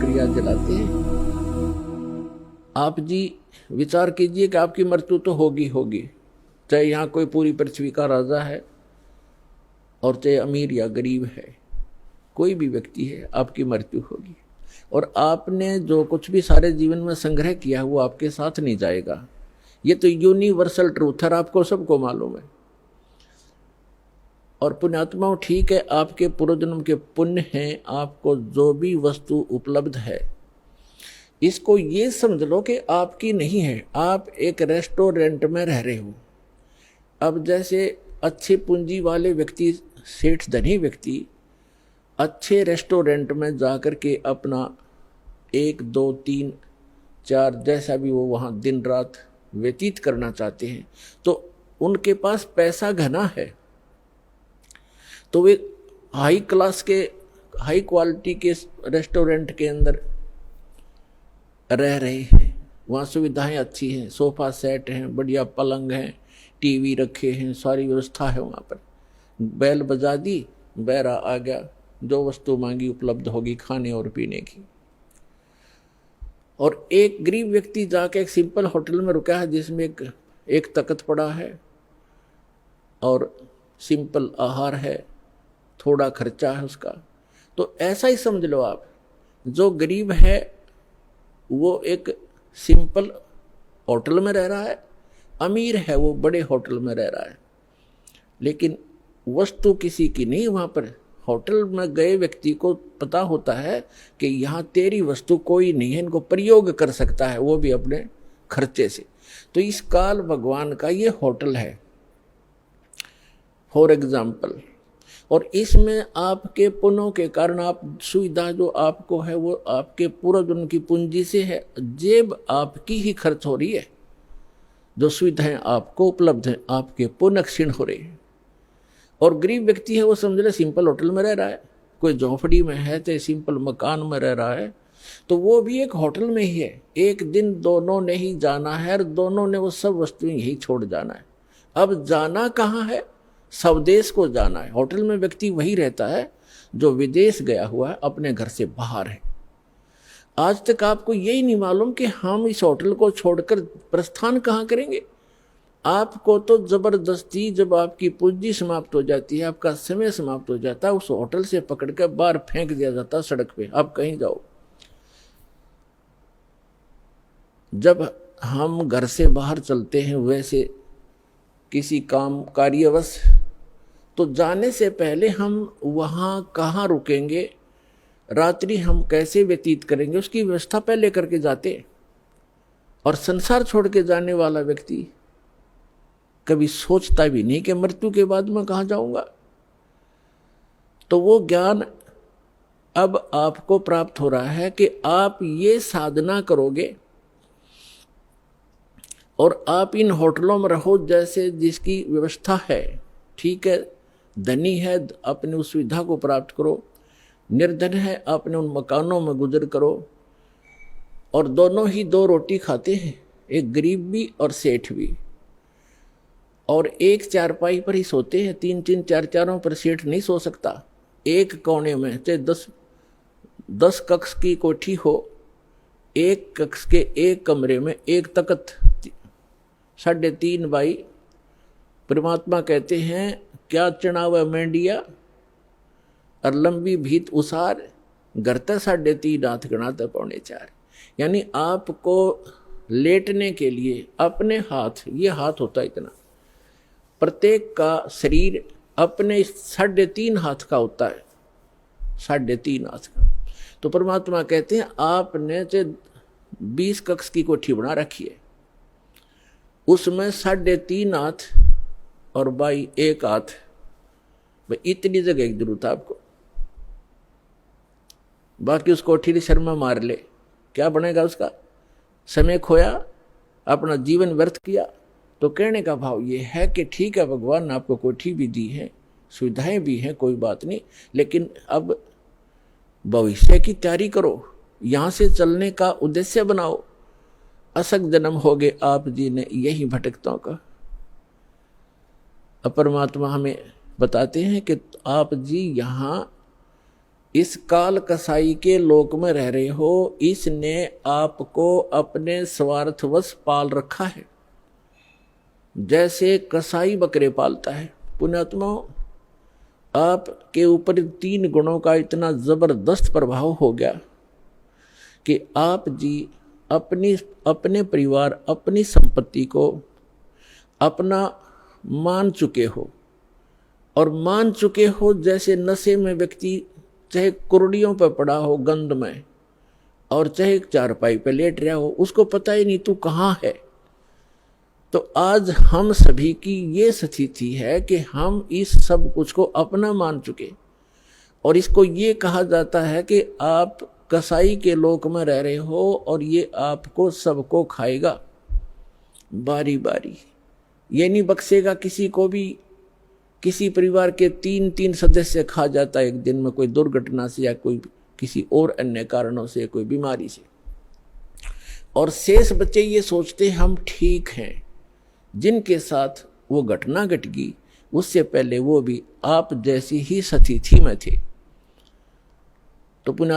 प्रक्रिया जलाते हैं। आप जी विचार कीजिए कि आपकी मृत्यु तो होगी होगी, चाहे यहाँ कोई पूरी पृथ्वी का राजा है और चाहे अमीर या गरीब है, कोई भी व्यक्ति है, आपकी मृत्यु होगी। और आपने जो कुछ भी सारे जीवन में संग्रह किया वो आपके साथ नहीं जाएगा। ये तो यूनिवर्सल ट्रूथ है, आपको सबको मालूम है। और पुण्यात्माओं, ठीक है, आपके पूर्वजन्म के पुण्य हैं, आपको जो भी वस्तु उपलब्ध है इसको ये समझ लो कि आपकी नहीं है। आप एक रेस्टोरेंट में रह रहे हो। अब जैसे अच्छे पूंजी वाले व्यक्ति, सेठ धनी व्यक्ति अच्छे रेस्टोरेंट में जाकर के अपना 1 2 3 4 जैसा भी वो वहाँ दिन रात व्यतीत करना चाहते हैं, तो उनके पास पैसा घना है, तो वे हाई क्लास के, हाई क्वालिटी के रेस्टोरेंट के अंदर रह रहे हैं। वहाँ सुविधाएं अच्छी हैं, सोफा सेट हैं, बढ़िया पलंग हैं, टीवी रखे हैं, सारी व्यवस्था है वहाँ पर। बैल बजा दी, बैरा आ गया, जो वस्तु मांगी उपलब्ध होगी खाने और पीने की। और एक गरीब व्यक्ति जाके एक सिंपल होटल में रुका है जिसमें एक तख्त पड़ा है और सिंपल आहार है, थोड़ा खर्चा है उसका। तो ऐसा ही समझ लो आप, जो गरीब है वो एक सिंपल होटल में रह रहा है, अमीर है वो बड़े होटल में रह रहा है, लेकिन वस्तु किसी की नहीं। वहाँ पर होटल में गए व्यक्ति को पता होता है कि यहाँ तेरी वस्तु कोई नहीं है, इनको प्रयोग कर सकता है, वो भी अपने खर्चे से। तो इस काल भगवान का ये होटल है फॉर एग्जाम्पल। और इसमें आपके पुण्यों के कारण आप सुविधा जो आपको है वो आपके पूर्वजन्म की पूंजी से है, जेब आपकी ही खर्च हो रही है। जो सुविधाएं आपको उपलब्ध हैं आपके पुण्य क्षीण हो रही है। और गरीब व्यक्ति है वो समझ ले सिंपल होटल में रह रहा है, कोई झोंपड़ी में है चाहे सिंपल मकान में रह रहा है, तो वो भी एक होटल में ही है। एक दिन दोनों ने ही जाना है और दोनों ने वो सब वस्तुएं यही छोड़ जाना है। अब जाना कहाँ है? स्वदेश को जाना है। होटल में व्यक्ति वही रहता है जो विदेश गया हुआ है, अपने घर से बाहर है। आज तक आपको यही नहीं मालूम कि हम इस होटल को छोड़कर प्रस्थान कहाँ करेंगे। आपको तो जबरदस्ती जब आपकी पूंजी समाप्त हो जाती है, आपका समय समाप्त हो जाता है, उस होटल से पकड़कर बाहर फेंक दिया जाता है सड़क पे, आप कहीं जाओ। जब हम घर से बाहर चलते हैं वैसे किसी काम कार्यवश, तो जाने से पहले हम वहाँ कहाँ रुकेंगे, रात्रि हम कैसे व्यतीत करेंगे, उसकी व्यवस्था पहले करके जाते। और संसार छोड़ के जाने वाला व्यक्ति कभी सोचता भी नहीं कि मृत्यु के बाद मैं कहाँ जाऊंगा। तो वो ज्ञान अब आपको प्राप्त हो रहा है कि आप ये साधना करोगे और आप इन होटलों में रहो जैसे जिसकी व्यवस्था है। ठीक है, धनी है अपने उस सुविधा को प्राप्त करो, निर्धन है अपने उन मकानों में गुजर करो। और दोनों ही 2 रोटी खाते हैं, एक गरीब भी और सेठ भी। और एक चारपाई पर ही सोते हैं, 3-3 4-4 पर सेठ नहीं सो सकता। एक कोने में चाहे 10 कक्ष की कोठी हो, एक कक्ष के एक कमरे में एक तख्त 3.5 बाई। परमात्मा कहते हैं क्या चढ़ावा मेंढिया और लंबी भीत उसार, घर तक 3.5 हाथ गणाते 3.25। यानी आपको लेटने के लिए अपने हाथ, ये हाथ होता है इतना, प्रत्येक का शरीर अपने 3.5 हाथ का होता है, 3.5 हाथ का। तो परमात्मा कहते हैं आपने 20 कक्ष की कोठी बना रखी है, उसमें 3.5 हाथ और बाई 1 हाथ, भाई इतनी जगह की जरूरत है आपको। बाकी उस कोठी की शर्मा मार ले, क्या बनेगा उसका? समय खोया, अपना जीवन व्यर्थ किया। तो कहने का भाव ये है कि ठीक है, भगवान ने आपको कोठी भी दी है, सुविधाएं भी हैं, कोई बात नहीं, लेकिन अब भविष्य की तैयारी करो, यहाँ से चलने का उद्देश्य बनाओ। असक जन्म हो गए आप जी ने यही भटकताओं का। अब परमात्मा हमें बताते हैं कि आप जी यहाँ इस काल कसाई के लोक में रह रहे हो, इसने आपको अपने स्वार्थवश पाल रखा है, जैसे कसाई बकरे पालता है। पुण्यात्मा, आपके ऊपर 3 गुणों का इतना जबरदस्त प्रभाव हो गया कि आप जी अपने परिवार, अपनी संपत्ति को अपना मान चुके हो, और मान चुके हो जैसे नशे में व्यक्ति चाहे कुर्डियों पर पड़ा हो गंध में, और चाहे चारपाई पे लेट रहा हो, उसको पता ही नहीं तू कहाँ है। तो आज हम सभी की ये स्थिति है कि हम इस सब कुछ को अपना मान चुके, और इसको ये कहा जाता है कि आप कसाई के लोक में रह रहे हो और ये आपको सबको खाएगा बारी बारी। ये नहीं बख्शेगा किसी को भी। किसी परिवार के 3 सदस्य खा जाता है एक दिन में, कोई दुर्घटना से या कोई किसी और अन्य कारणों से, कोई बीमारी से, और शेष बच्चे ये सोचते हम ठीक हैं। जिनके साथ वो घटना घट गई उससे पहले वो भी आप जैसी ही स्थिति में थे। तो पुनः